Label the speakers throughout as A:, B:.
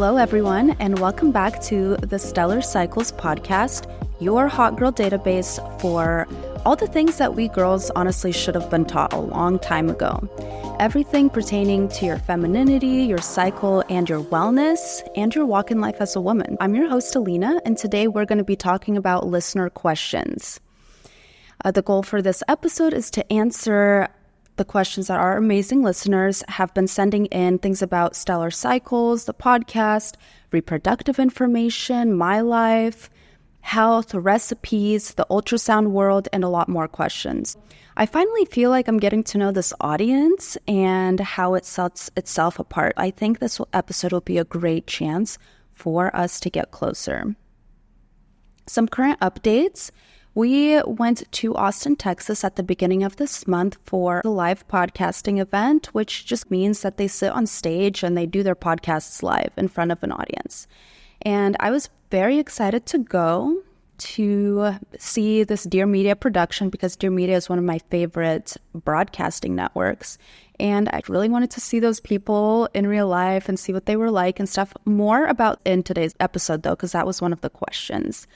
A: Hello, everyone, and welcome back to the Stellar Cycles podcast, your hot girl database for all the things that we girls honestly should have been taught a long time ago. Everything pertaining to your femininity, your cycle, and your wellness, and your walk in life as a woman. I'm your host, Alina, and today we're going to be talking about listener questions. The goal for this episode is to answer the questions that our amazing listeners have been sending in, things about Stellar Cycles, the podcast, reproductive information, my life, health, recipes, the ultrasound world, and a lot more questions. I finally feel like I'm getting to know this audience and how it sets itself apart. I think this episode will be a great chance for us to get closer. Some current updates. We went to Austin, Texas at the beginning of this month for a live podcasting event, which just means that they sit on stage and they do their podcasts live in front of an audience. And I was very excited to go to see this Dear Media production because Dear Media is one of my favorite broadcasting networks. And I really wanted to see those people in real life and see what they were like and stuff. More about in today's episode, though, because that was one of the questions.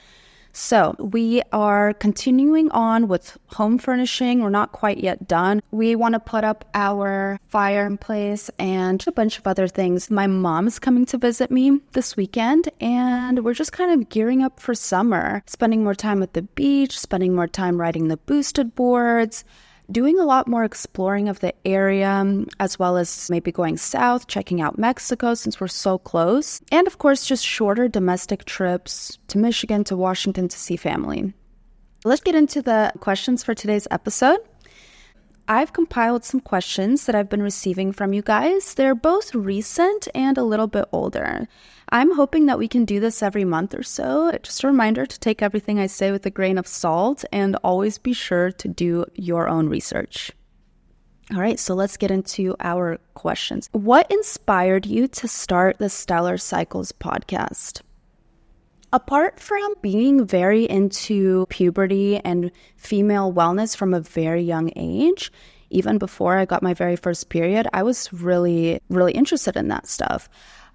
A: So we are continuing on with home furnishing. We're not quite yet done. We want to put up our fireplace and a bunch of other things. My mom's coming to visit me this weekend, and we're just kind of gearing up for summer, spending more time at the beach, spending more time riding the boosted boards, doing a lot more exploring of the area, as well as maybe going south, checking out Mexico since we're so close. And of course, just shorter domestic trips to Michigan, to Washington to see family. Let's get into the questions for today's episode. I've compiled some questions that I've been receiving from you guys. They're both recent and a little bit older. I'm hoping that we can do this every month or so. Just a reminder to take everything I say with a grain of salt and always be sure to do your own research. All right, so let's get into our questions. What inspired you to start the Stellar Cycles podcast? Apart from being very into puberty and female wellness from a very young age, even before I got my very first period, I was really, really interested in that stuff.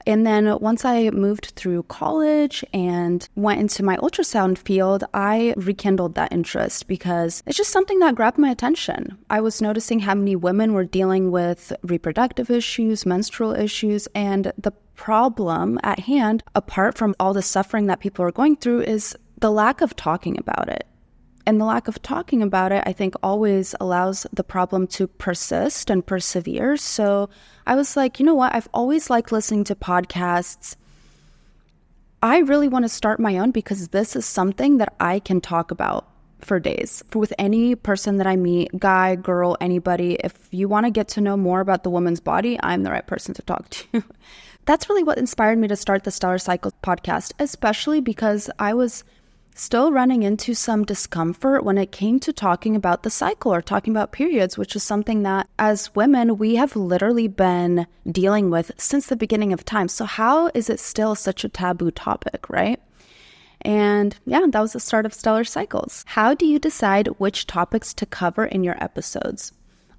A: And then once I moved through college and went into my ultrasound field, I rekindled that interest because it's just something that grabbed my attention. I was noticing how many women were dealing with reproductive issues, menstrual issues, and the problem at hand, apart from all the suffering that people are going through, is the lack of talking about it. And the lack of talking about it, I think, always allows the problem to persist and persevere. So I was like, you know what? I've always liked listening to podcasts. I really want to start my own because this is something that I can talk about for days. With any person that I meet, guy, girl, anybody, if you want to get to know more about the woman's body, I'm the right person to talk to. That's really what inspired me to start the Stellar Cycles podcast, especially because I was still running into some discomfort when it came to talking about the cycle or talking about periods, which is something that as women, we have literally been dealing with since the beginning of time. So how is it still such a taboo topic, right? And yeah, that was the start of Stellar Cycles. How do you decide which topics to cover in your episodes?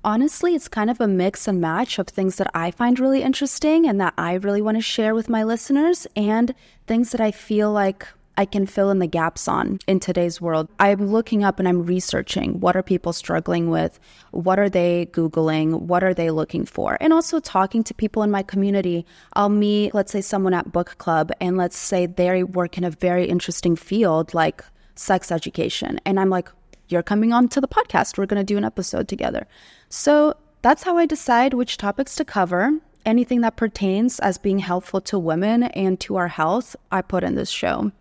A: Honestly, it's kind of a mix and match of things that I find really interesting and that I really want to share with my listeners and things that I feel like I can fill in the gaps on in today's world. I'm looking up and I'm researching what are people struggling with, what are they Googling, what are they looking for, and also talking to people in my community. I'll meet, let's say, someone at book club, and let's say they work in a very interesting field like sex education. And I'm like, you're coming on to the podcast. We're going to do an episode together. So that's how I decide which topics to cover. Anything that pertains as being helpful to women and to our health, I put in this show.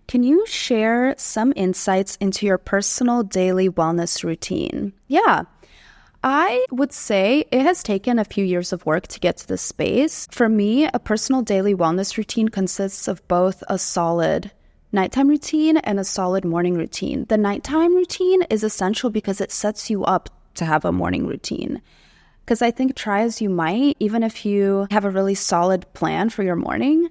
A: Can you share some insights into your personal daily wellness routine? Yeah, I would say it has taken a few years of work to get to this space. For me, a personal daily wellness routine consists of both a solid nighttime routine and a solid morning routine. The nighttime routine is essential because it sets you up to have a morning routine. Because I think try as you might, even if you have a really solid plan for your morning,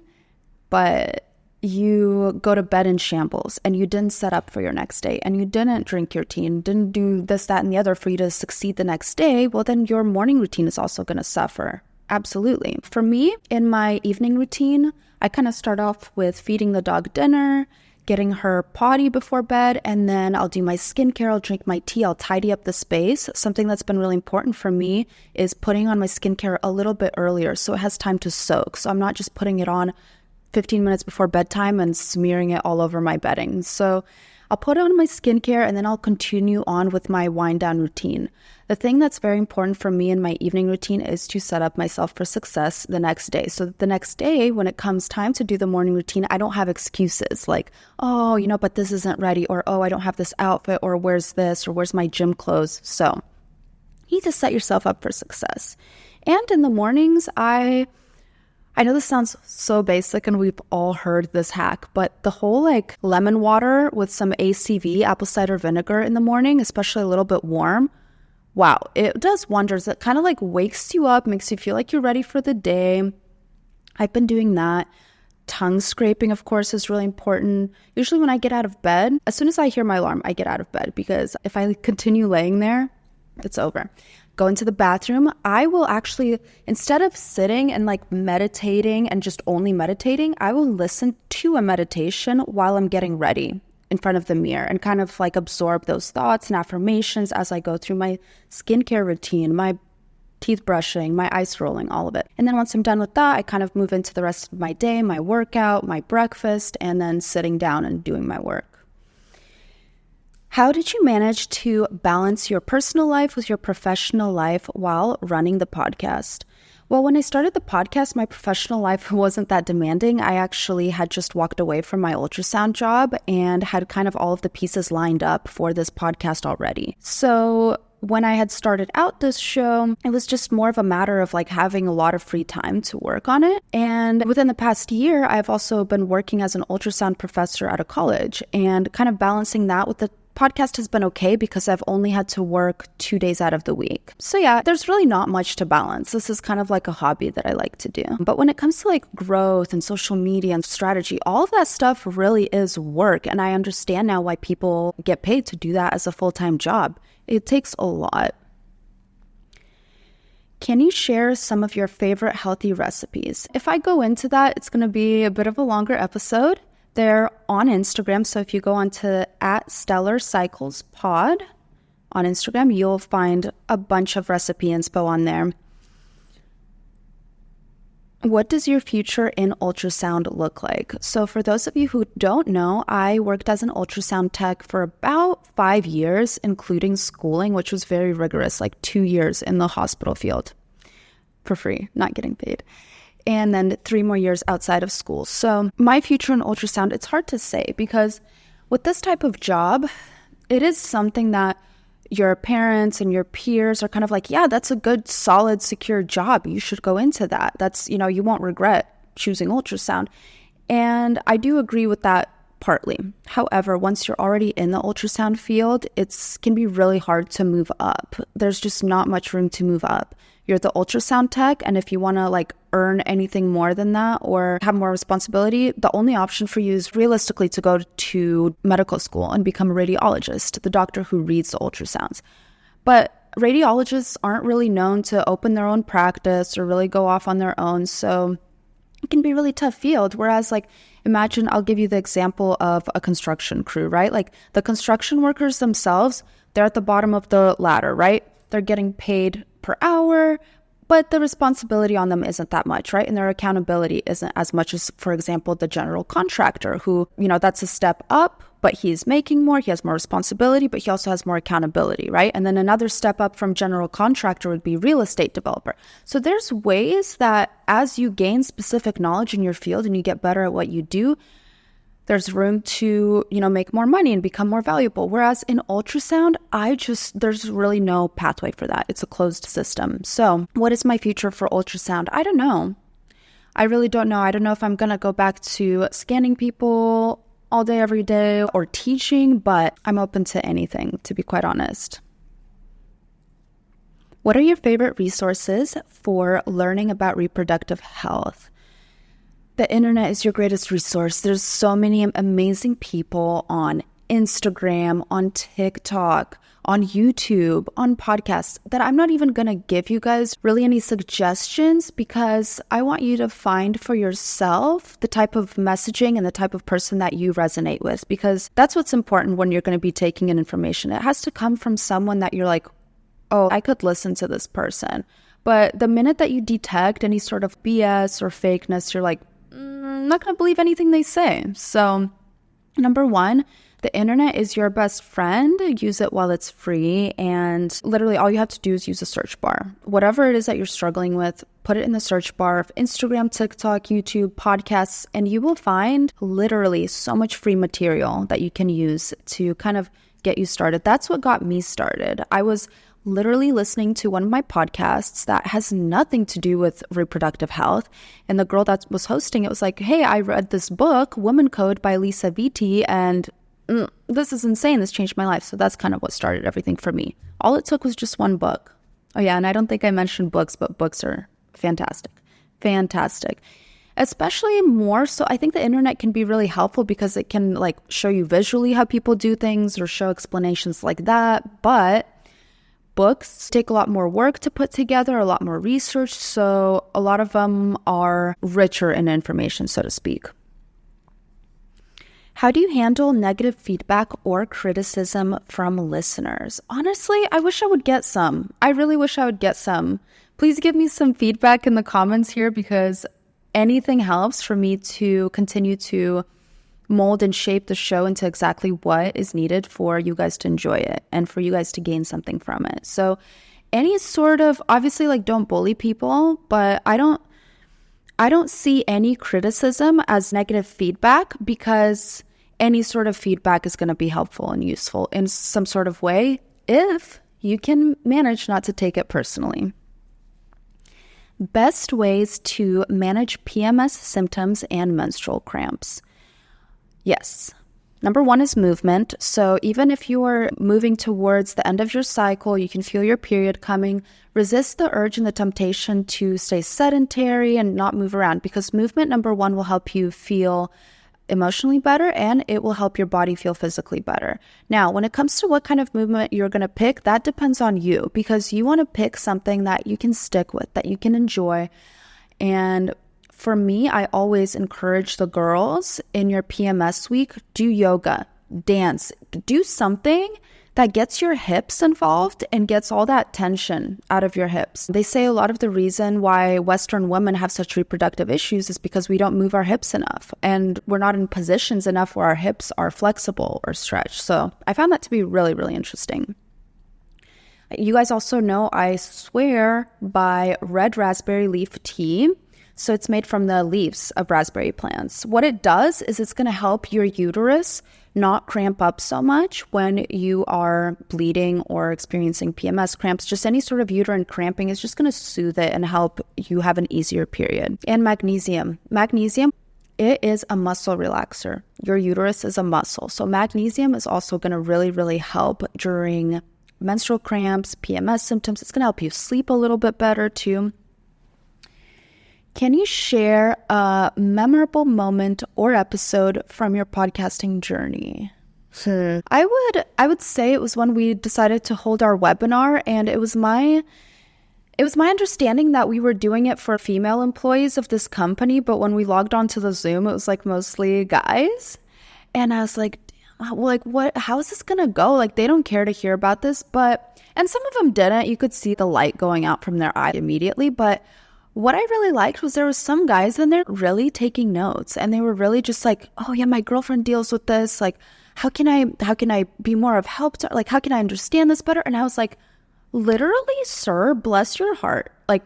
A: but you go to bed in shambles and you didn't set up for your next day and you didn't drink your tea and didn't do this, that, and the other for you to succeed the next day, well, then your morning routine is also going to suffer Absolutely. For me, in my evening routine, I kind of start off with feeding the dog dinner, getting her potty before bed, and then I'll do my skincare, I'll drink my tea, I'll tidy up the space. Something that's been really important for me is putting on my skincare a little bit earlier so it has time to soak. So I'm not just putting it on 15 minutes before bedtime and smearing it all over my bedding. So I'll put on my skincare and then I'll continue on with my wind down routine. The thing that's very important for me in my evening routine is to set up myself for success the next day. So the next day, when it comes time to do the morning routine, I don't have excuses like, oh, but this isn't ready, or, oh, I don't have this outfit, or where's this, or where's my gym clothes. So you need to set yourself up for success. And in the mornings, I know this sounds so basic and we've all heard this hack, but the whole lemon water with some ACV, apple cider vinegar in the morning, especially a little bit warm, wow, it does wonders. It kind of wakes you up, makes you feel like you're ready for the day. I've been doing that. Tongue scraping, of course, is really important. Usually when I get out of bed, as soon as I hear my alarm, I get out of bed, because if I continue laying there, it's over. Go into the bathroom. I will actually, instead of sitting and meditating and just only meditating, I will listen to a meditation while I'm getting ready in front of the mirror and kind of absorb those thoughts and affirmations as I go through my skincare routine, my teeth brushing, my ice rolling, all of it. And then once I'm done with that, I kind of move into the rest of my day, my workout, my breakfast, and then sitting down and doing my work. How did you manage to balance your personal life with your professional life while running the podcast? Well, when I started the podcast, my professional life wasn't that demanding. I actually had just walked away from my ultrasound job and had kind of all of the pieces lined up for this podcast already. So when I had started out this show, it was just more of a matter of having a lot of free time to work on it. And within the past year, I've also been working as an ultrasound professor at a college, and kind of balancing that with the podcast has been okay because I've only had to work 2 days out of the week. So yeah, there's really not much to balance. This is kind of like a hobby that I like to do. But when it comes to growth and social media and strategy, all of that stuff really is work. And I understand now why people get paid to do that as a full-time job. It takes a lot. Can you share some of your favorite healthy recipes? If I go into that, it's going to be a bit of a longer episode. They're on Instagram, so if you go on to @StellarCyclesPod on Instagram, you'll find a bunch of recipe inspo on there. What does your future in ultrasound look like? So for those of you who don't know, I worked as an ultrasound tech for about 5 years, including schooling, which was very rigorous, 2 years in the hospital field for free, not getting paid. And then 3 more years outside of school. So my future in ultrasound, it's hard to say, because with this type of job, it is something that your parents and your peers are kind of yeah, that's a good, solid, secure job. You should go into that. That's, you won't regret choosing ultrasound. And I do agree with that partly. However, once you're already in the ultrasound field, it can be really hard to move up. There's just not much room to move up. You're the ultrasound tech, and if you want to earn anything more than that or have more responsibility, the only option for you is realistically to go to medical school and become a radiologist, the doctor who reads the ultrasounds. But radiologists aren't really known to open their own practice or really go off on their own, so it can be a really tough field. Whereas imagine, I'll give you the example of a construction crew, right? The construction workers themselves, they're at the bottom of the ladder, right? They're getting paid per hour, but the responsibility on them isn't that much, right? And their accountability isn't as much as, for example, the general contractor who, that's a step up, but he's making more, he has more responsibility, but he also has more accountability, right? And then another step up from general contractor would be real estate developer. So there's ways that as you gain specific knowledge in your field and you get better at what you do, there's room to, make more money and become more valuable. Whereas in ultrasound, there's really no pathway for that. It's a closed system. So what is my future for ultrasound? I don't know. I really don't know. I don't know if I'm going to go back to scanning people all day, every day, or teaching, but I'm open to anything, to be quite honest. What are your favorite resources for learning about reproductive health? The internet is your greatest resource. There's so many amazing people on Instagram, on TikTok, on YouTube, on podcasts, that I'm not even going to give you guys really any suggestions, because I want you to find for yourself the type of messaging and the type of person that you resonate with, because that's what's important when you're going to be taking in information. It has to come from someone that you're like, oh, I could listen to this person. But the minute that you detect any sort of BS or fakeness, you're like, I'm not going to believe anything they say. So number one, the internet is your best friend. Use it while it's free. And literally all you have to do is use a search bar. Whatever it is that you're struggling with, put it in the search bar of Instagram, TikTok, YouTube, podcasts, and you will find literally so much free material that you can use to kind of get you started. That's what got me started. I was literally listening to one of my podcasts that has nothing to do with reproductive health. And the girl that was hosting it was like, hey, I read this book, Woman Code by Lisa Vitti, and this is insane. This changed my life. So that's kind of what started everything for me. All it took was just one book. Oh yeah, and I don't think I mentioned books, but books are fantastic. Fantastic. Especially more so, I think the internet can be really helpful because it can like show you visually how people do things or show explanations like that. But books take a lot more work to put together, a lot more research. So a lot of them are richer in information, so to speak. How do you handle negative feedback or criticism from listeners? Honestly, I wish I would get some. I really wish I would get some. Please give me some feedback in the comments here, because anything helps for me to continue to mold and shape the show into exactly what is needed for you guys to enjoy it and for you guys to gain something from it. So any sort of, obviously, like, don't bully people, but I don't see any criticism as negative feedback, because any sort of feedback is going to be helpful and useful in some sort of way if you can manage not to take it personally. Best ways to manage PMS symptoms and menstrual cramps. Yes. Number one is movement. So even if you are moving towards the end of your cycle, you can feel your period coming, resist the urge and the temptation to stay sedentary and not move around, because movement, number one, will help you feel emotionally better, and it will help your body feel physically better. Now, when it comes to what kind of movement you're going to pick, that depends on you, because you want to pick something that you can stick with, that you can enjoy. And for me, I always encourage the girls in your PMS week, do yoga, dance, do something that gets your hips involved and gets all that tension out of your hips. They say a lot of the reason why Western women have such reproductive issues is because we don't move our hips enough, and we're not in positions enough where our hips are flexible or stretched. So I found that to be really, really interesting. You guys also know I swear by red raspberry leaf tea. So it's made from the leaves of raspberry plants. What it does is it's going to help your uterus not cramp up so much when you are bleeding or experiencing PMS cramps. Just any sort of uterine cramping is just going to soothe it and help you have an easier period. And magnesium. Magnesium, it is a muscle relaxer. Your uterus is a muscle. So magnesium is also going to really, really help during menstrual cramps, PMS symptoms. It's going to help you sleep a little bit better too. Can you share a memorable moment or episode from your podcasting journey? I would say it was when we decided to hold our webinar, and it was my understanding that we were doing it for female employees of this company, but when we logged onto the Zoom, it was like mostly guys. And I was like, what, how is this gonna go? Like, they don't care to hear about this, and some of them didn't. You could see the light going out from their eye immediately, but what I really liked was there was some guys in there really taking notes, and they were really just like, oh yeah, my girlfriend deals with this. Like, how can I be more of help to, like, how can I understand this better? And I was like, literally, sir, bless your heart. Like,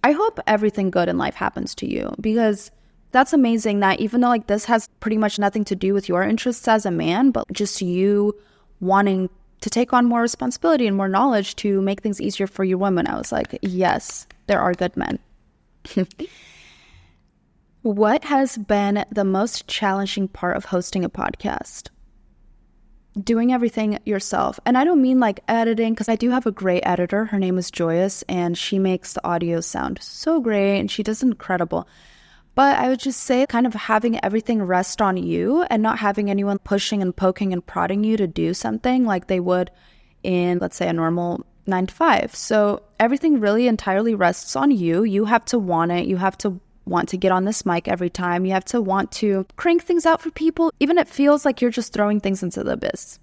A: I hope everything good in life happens to you, because that's amazing that even though like this has pretty much nothing to do with your interests as a man, but just you wanting to take on more responsibility and more knowledge to make things easier for your women. I was like, yes, there are good men. What has been the most challenging part of hosting a podcast? Doing everything yourself. And I don't mean like editing, because I do have a great editor. Her name is Joyous, and she makes the audio sound so great, and she does incredible. But I would just say kind of having everything rest on you and not having anyone pushing and poking and prodding you to do something like they would in, let's say, a normal 9 to 5. So everything really entirely rests on you. You have to want it. You have to want to get on this mic every time. You have to want to crank things out for people, even if it feels like you're just throwing things into the abyss.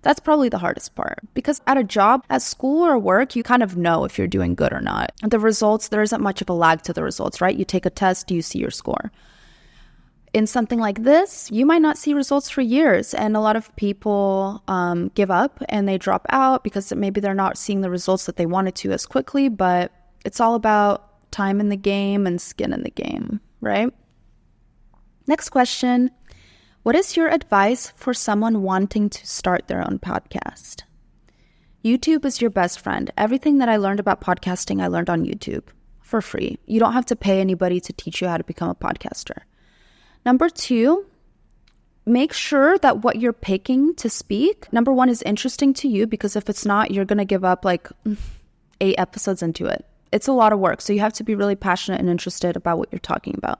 A: That's probably the hardest part, because at a job, at school or work, you kind of know if you're doing good or not. The results, there isn't much of a lag to the results, right? You take a test, you see your score. In something like this, you might not see results for years, and a lot of people give up and they drop out because maybe they're not seeing the results that they wanted to as quickly, but it's all about time in the game and skin in the game, right? Next question. What is your advice for someone wanting to start their own podcast? YouTube is your best friend. Everything that I learned about podcasting, I learned on YouTube for free. You don't have to pay anybody to teach you how to become a podcaster. Number 2, make sure that what you're picking to speak, number 1, is interesting to you, because if it's not, you're going to give up like 8 episodes into it. It's a lot of work. So you have to be really passionate and interested about what you're talking about.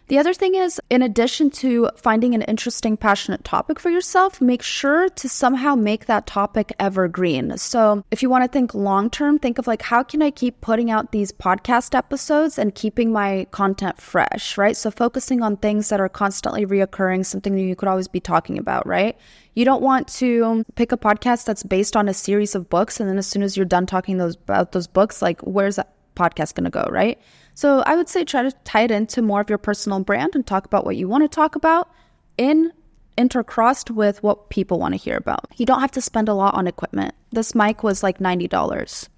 A: The other thing is, in addition to finding an interesting, passionate topic for yourself, make sure to somehow make that topic evergreen. So if you want to think long-term, think of like, how can I keep putting out these podcast episodes and keeping my content fresh, right? So focusing on things that are constantly reoccurring, something you could always be talking about, right? You don't want to pick a podcast that's based on a series of books, and then as soon as you're done talking about those books, like, where's that podcast going to go, right? So I would say try to tie it into more of your personal brand and talk about what you want to talk about intercrossed with what people want to hear about. You don't have to spend a lot on equipment. This mic was like $90.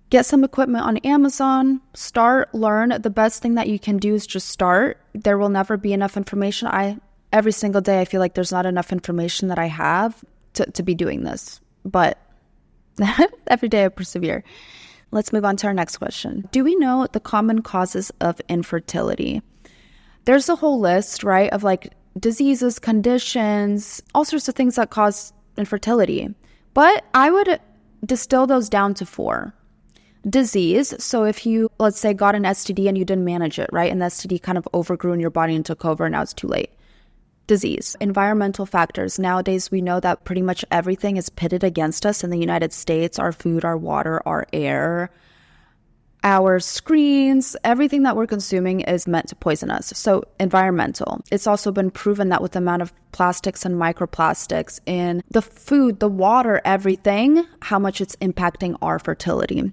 A: Get some equipment on Amazon, start, learn. The best thing that you can do is just start. There will never be enough information. Every single day I feel like there's not enough information that I have to be doing this, but every day I persevere. Let's move on to our next question. Do we know the common causes of infertility? There's a whole list, right, of like diseases, conditions, all sorts of things that cause infertility. But I would distill those down to 4. Disease. So if you, let's say, got an STD and you didn't manage it, right, and the STD kind of overgrew in your body and took over, and now it's too late. Disease. Environmental factors. Nowadays, we know that pretty much everything is pitted against us in the United States. Our food, our water, our air, our screens, everything that we're consuming is meant to poison us. So environmental. It's also been proven that with the amount of plastics and microplastics in the food, the water, everything, how much it's impacting our fertility.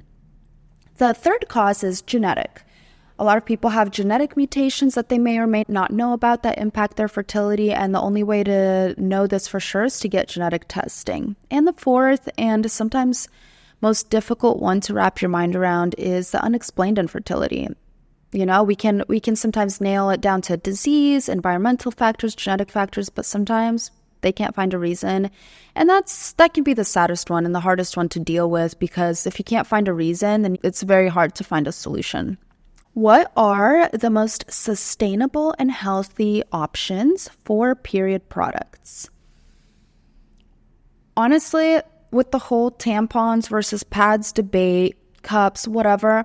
A: The third cause is genetic. A lot of people have genetic mutations that they may or may not know about that impact their fertility, and the only way to know this for sure is to get genetic testing. And the fourth, and sometimes most difficult one to wrap your mind around, is the unexplained infertility. You know, we can sometimes nail it down to disease, environmental factors, genetic factors, but sometimes they can't find a reason. And that can be the saddest one and the hardest one to deal with, because if you can't find a reason, then it's very hard to find a solution. What are the most sustainable and healthy options for period products? Honestly, with the whole tampons versus pads debate, cups, whatever,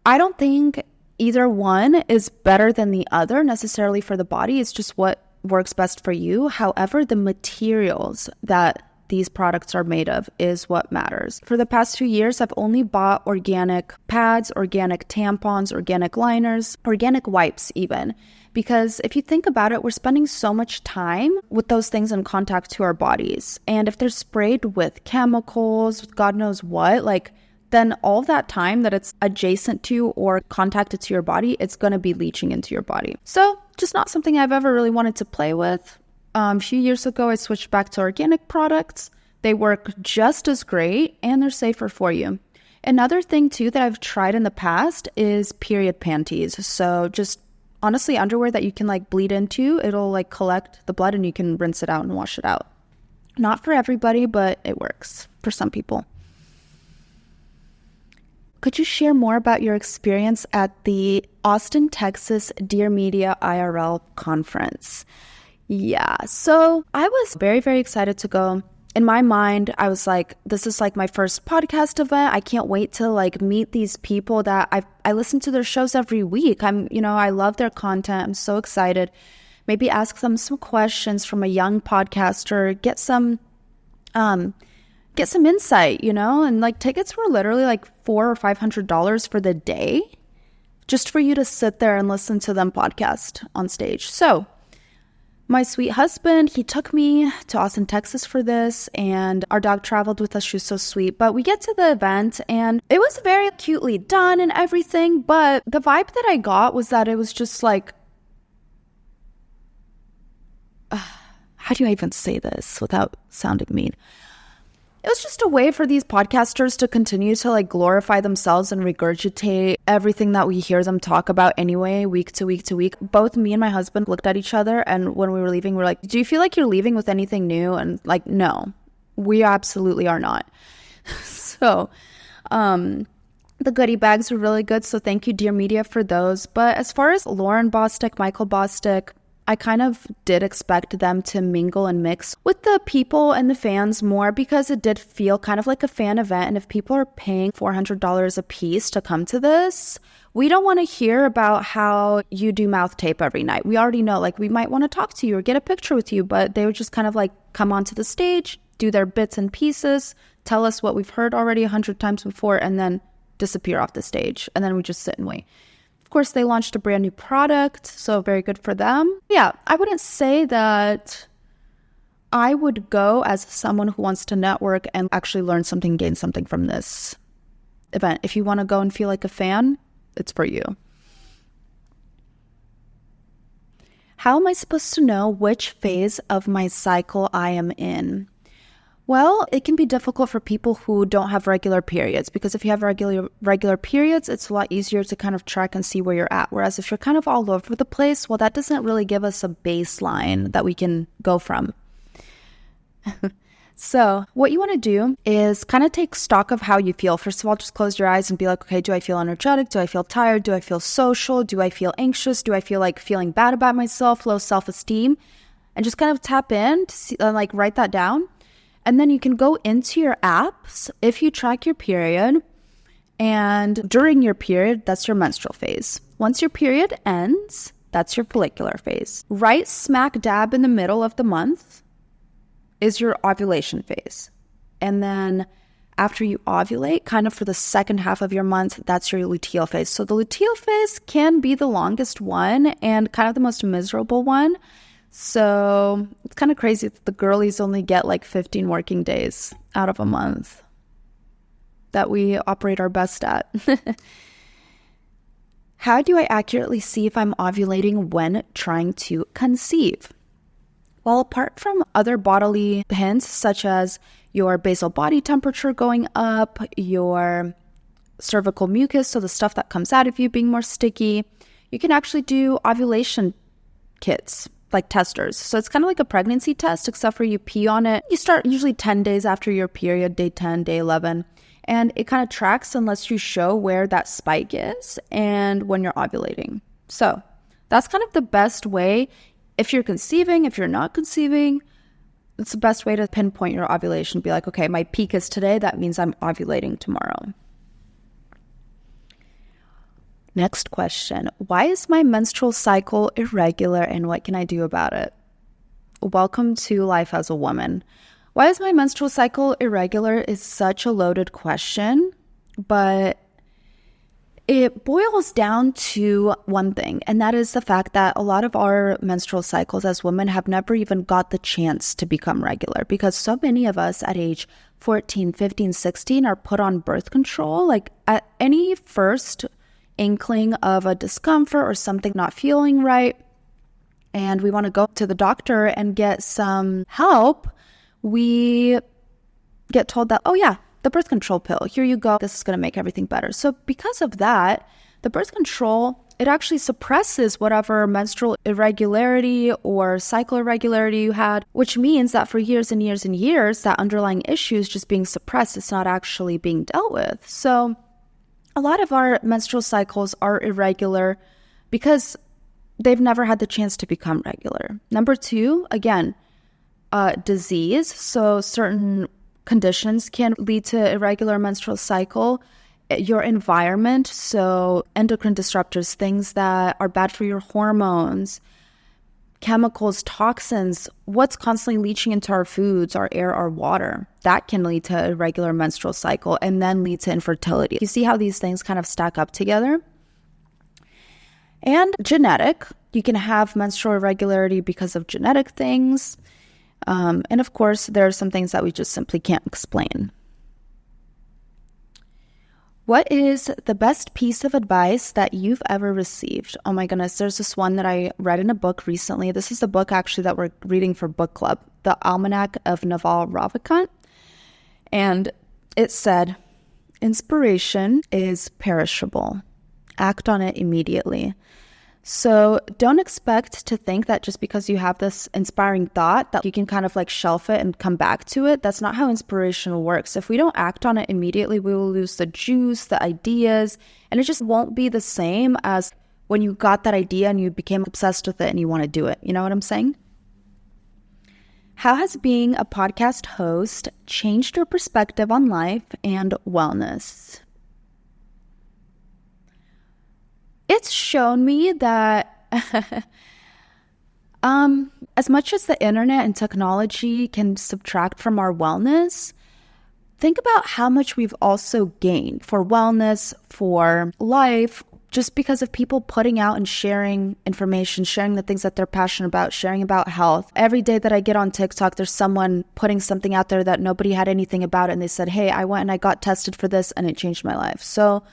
A: I don't think either one is better than the other necessarily for the body. It's just what works best for you. However, the materials that these products are made of is what matters. For the past 2 years, I've only bought organic pads, organic tampons, organic liners, organic wipes even. Because if you think about it, we're spending so much time with those things in contact to our bodies. And if they're sprayed with chemicals, with God knows what, then all that time that it's adjacent to or contacted to your body, it's going to be leaching into your body. So just not something I've ever really wanted to play with. A few years ago, I switched back to organic products. They work just as great and they're safer for you. Another thing too that I've tried in the past is period panties. So just honestly underwear that you can bleed into. It'll collect the blood and you can rinse it out and wash it out. Not for everybody, but it works for some people. Could you share more about your experience at the Austin, Texas Dear Media IRL conference? Yeah, so I was very, very excited to go. in my mind, I was like, this is like my first podcast event. I can't wait to like meet these people that I listen to their shows every week. I love their content. I'm so excited. Maybe ask them some questions from a young podcaster, get some insight, and like tickets were literally like $400 or $500 for the day just for you to sit there and listen to them podcast on stage. So my sweet husband, he took me to Austin, Texas for this, and our dog traveled with us. She was so sweet. But we get to the event, and it was very cutely done and everything, but the vibe that I got was that it was just like, how do I even say this without sounding mean? It was just a way for these podcasters to continue to like glorify themselves and regurgitate everything that we hear them talk about anyway, week to week to week. Both me and my husband looked at each other, and when we were leaving, we were like, do you feel like you're leaving with anything new? And like, no, we absolutely are not. So, the goodie bags were really good. So thank you, Dear Media, for those. But as far as Lauren Bostic, Michael Bostic, I kind of did expect them to mingle and mix with the people and the fans more, because it did feel kind of like a fan event. And if people are paying $400 a piece to come to this, we don't want to hear about how you do mouth tape every night. We already know, like, we might want to talk to you or get a picture with you, but they would just kind of like come onto the stage, do their bits and pieces, tell us what we've heard already 100 times before, and then disappear off the stage. And then we just sit and wait. Of course, they launched a brand new product, so very good for them. Yeah, I wouldn't say that I would go as someone who wants to network and actually learn something, gain something from this event. If you want to go and feel like a fan, it's for you. How am I supposed to know which phase of my cycle I am in? Well, it can be difficult for people who don't have regular periods, because if you have regular periods, it's a lot easier to kind of track and see where you're at. Whereas if you're kind of all over the place, well, that doesn't really give us a baseline that we can go from. So what you want to do is kind of take stock of how you feel. First of all, just close your eyes and be like, okay, do I feel energetic? Do I feel tired? Do I feel social? Do I feel anxious? Do I feel like feeling bad about myself, low self-esteem? And just kind of tap in to see, like write that down. And then you can go into your apps if you track your period. And during your period, that's your menstrual phase. Once your period ends, that's your follicular phase. Right smack dab in the middle of the month is your ovulation phase. And then after you ovulate, kind of for the second half of your month, that's your luteal phase. So the luteal phase can be the longest one and kind of the most miserable one. So it's kind of crazy that the girlies only get like 15 working days out of a month that we operate our best at. How do I accurately see if I'm ovulating when trying to conceive? Well, apart from other bodily hints such as your basal body temperature going up, your cervical mucus, so the stuff that comes out of you being more sticky, you can actually do ovulation kits, like testers. So it's kind of like a pregnancy test, except for you pee on it. You start usually 10 days after your period, day 10, day 11. And it kind of tracks and lets you show where that spike is and when you're ovulating. So that's kind of the best way. If you're conceiving, if you're not conceiving, it's the best way to pinpoint your ovulation. Be like, okay, my peak is today. That means I'm ovulating tomorrow. Next question. Why is my menstrual cycle irregular and what can I do about it? Welcome to life as a woman. Why is my menstrual cycle irregular is such a loaded question, but it boils down to one thing, and that is the fact that a lot of our menstrual cycles as women have never even got the chance to become regular, because so many of us at age 14, 15, 16 are put on birth control. Like at any first inkling of a discomfort or something not feeling right, and we want to go to the doctor and get some help, we get told that, oh yeah, the birth control pill, here you go, this is going to make everything better. So because of that, the birth control, it actually suppresses whatever menstrual irregularity or cycle irregularity you had, which means that for years and years and years, that underlying issue is just being suppressed. It's not actually being dealt with. So a lot of our menstrual cycles are irregular because they've never had the chance to become regular. Number two, again, disease. So certain conditions can lead to irregular menstrual cycle. Your environment, so endocrine disruptors, things that are bad for your hormones, chemicals, toxins, what's constantly leaching into our foods, our air, our water, that can lead to irregular menstrual cycle and then lead to infertility. You see how these things kind of stack up together? And genetic, you can have menstrual irregularity because of genetic things. And of course, there are some things that we just simply can't explain. What is the best piece of advice that you've ever received? Oh my goodness, there's this one that I read in a book recently. This is the book actually that we're reading for book club, The Almanac of Naval Ravikant. And it said, inspiration is perishable. Act on it immediately. So don't expect to think that just because you have this inspiring thought that you can kind of like shelf it and come back to it. That's not how inspiration works. If we don't act on it immediately, we will lose the juice, the ideas, and it just won't be the same as when you got that idea and you became obsessed with it and you want to do it. You know what I'm saying? How has being a podcast host changed your perspective on life and wellness? It's shown me that as much as the internet and technology can subtract from our wellness, think about how much we've also gained for wellness, for life, just because of people putting out and sharing information, sharing the things that they're passionate about, sharing about health. Every day that I get on TikTok, there's someone putting something out there that nobody had anything about it, and they said, hey, I went and I got tested for this and it changed my life. So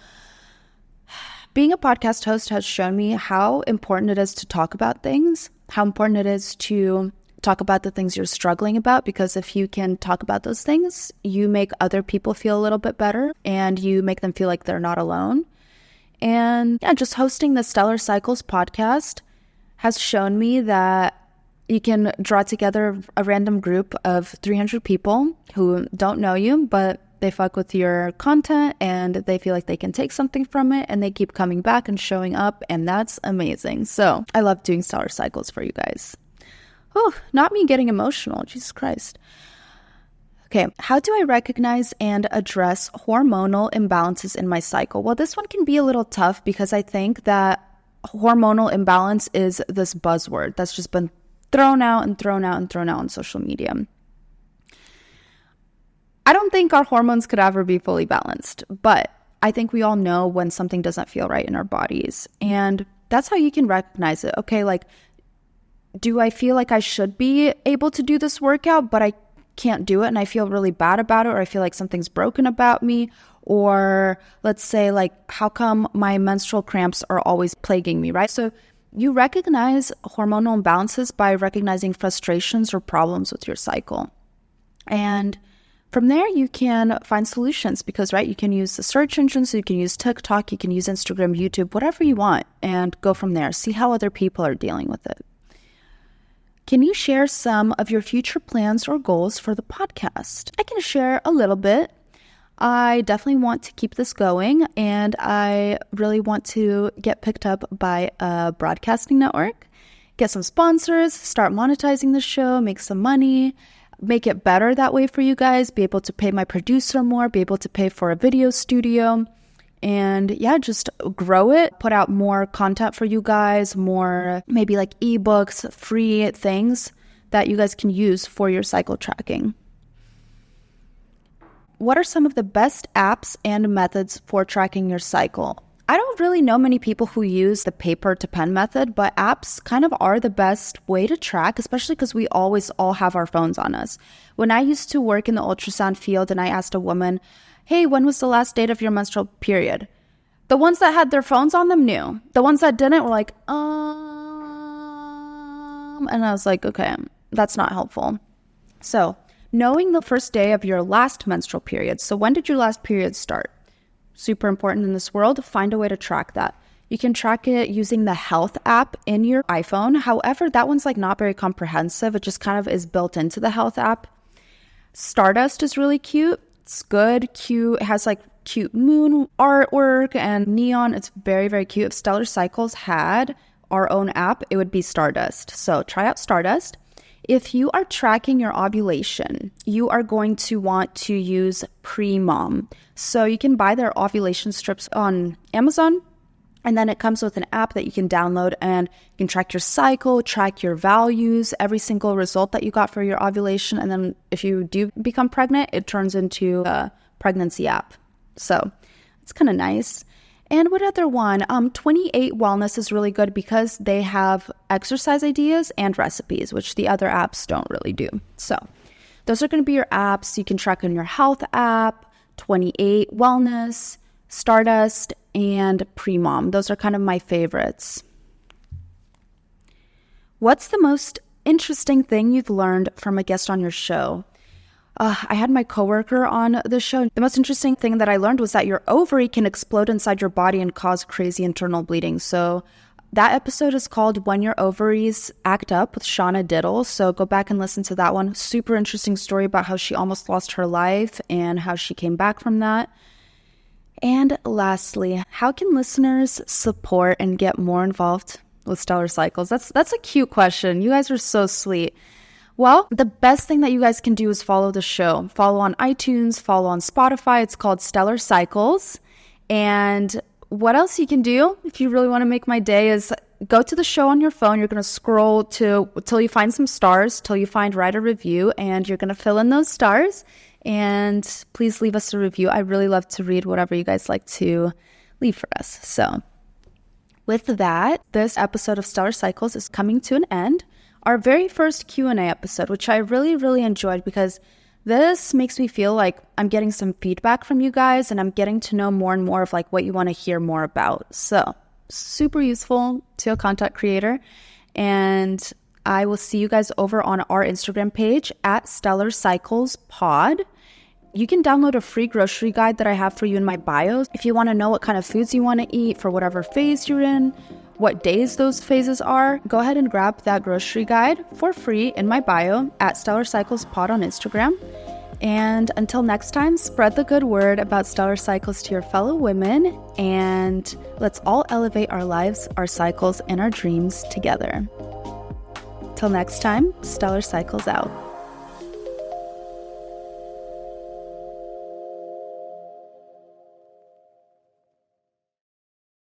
A: being a podcast host has shown me how important it is to talk about things, how important it is to talk about the things you're struggling about, because if you can talk about those things, you make other people feel a little bit better and you make them feel like they're not alone. And yeah, just hosting the Stellar Cycles podcast has shown me that you can draw together a random group of 300 people who don't know you, but they fuck with your content and they feel like they can take something from it and they keep coming back and showing up, and that's amazing. So I love doing Stellar Cycles for you guys. Oh, not me getting emotional. Jesus Christ. Okay, how do I recognize and address hormonal imbalances in my cycle? Well, this one can be a little tough because I think that hormonal imbalance is this buzzword that's just been thrown out and thrown out and thrown out on social media. I don't think our hormones could ever be fully balanced, but I think we all know when something doesn't feel right in our bodies. And that's how you can recognize it. Okay, like, do I feel like I should be able to do this workout, but I can't do it and I feel really bad about it, or I feel like something's broken about me? Or let's say, like, how come my menstrual cramps are always plaguing me, right? So you recognize hormonal imbalances by recognizing frustrations or problems with your cycle. And from there, you can find solutions because, right, you can use the search engine, so you can use TikTok, you can use Instagram, YouTube, whatever you want, and go from there. See how other people are dealing with it. Can you share some of your future plans or goals for the podcast? I can share a little bit. I definitely want to keep this going, and I really want to get picked up by a broadcasting network, get some sponsors, start monetizing the show, make some money, make it better that way for you guys, be able to pay my producer more, be able to pay for a video studio, and yeah, just grow it, put out more content for you guys, more maybe like ebooks, free things that you guys can use for your cycle tracking. What are some of the best apps and methods for tracking your cycle? I don't really know many people who use the paper to pen method, but apps kind of are the best way to track, especially because we always all have our phones on us. When I used to work in the ultrasound field and I asked a woman, hey, when was the last date of your menstrual period? The ones that had their phones on them knew. The ones that didn't were like, and I was like, okay, that's not helpful. So knowing the first day of your last menstrual period. So when did your last period start? Super important in this world. Find a way to track that. You can track it using the health app in your iPhone. However, that one's like not very comprehensive. It just kind of is built into the health app. Stardust is really cute. It's good, cute. It has like cute moon artwork and neon. It's very, very cute. If Stellar Cycles had our own app, it would be Stardust. So try out Stardust. If you are tracking your ovulation, you are going to want to use Premom. So you can buy their ovulation strips on Amazon, and then it comes with an app that you can download, and you can track your cycle, track your values, every single result that you got for your ovulation. And then if you do become pregnant, it turns into a pregnancy app. So it's kind of nice. And what other one? 28 Wellness is really good because they have exercise ideas and recipes, which the other apps don't really do. So those are going to be your apps. You can track on your health app, 28 Wellness, Stardust, and Premom. Those are kind of my favorites. What's the most interesting thing you've learned from a guest on your show? I had my coworker on the show. The most interesting thing that I learned was that your ovary can explode inside your body and cause crazy internal bleeding. So that episode is called When Your Ovaries Act Up with Shauna Diddle. So go back and listen to that one. Super interesting story about how she almost lost her life and how she came back from that. And lastly, how can listeners support and get more involved with Stellar Cycles? That's a cute question. You guys are so sweet. Well, the best thing that you guys can do is follow the show. Follow on iTunes, follow on Spotify. It's called Stellar Cycles. And what else you can do if you really want to make my day is go to the show on your phone. You're going to scroll till you find some stars, till you find write a review, and you're going to fill in those stars. And please leave us a review. I really love to read whatever you guys like to leave for us. So with that, this episode of Stellar Cycles is coming to an end. Our very first Q&A episode, which I really, really enjoyed because this makes me feel like I'm getting some feedback from you guys and I'm getting to know more and more of like what you want to hear more about. So super useful to a content creator. And I will see you guys over on our Instagram page at Stellar Cycles Pod. You can download a free grocery guide that I have for you in my bio. If you want to know what kind of foods you want to eat for whatever phase you're in, what days those phases are, go ahead and grab that grocery guide for free in my bio at Stellar Cycles Pod on Instagram. And until next time, spread the good word about Stellar Cycles to your fellow women, and let's all elevate our lives, our cycles, and our dreams together. Till next time, Stellar Cycles out.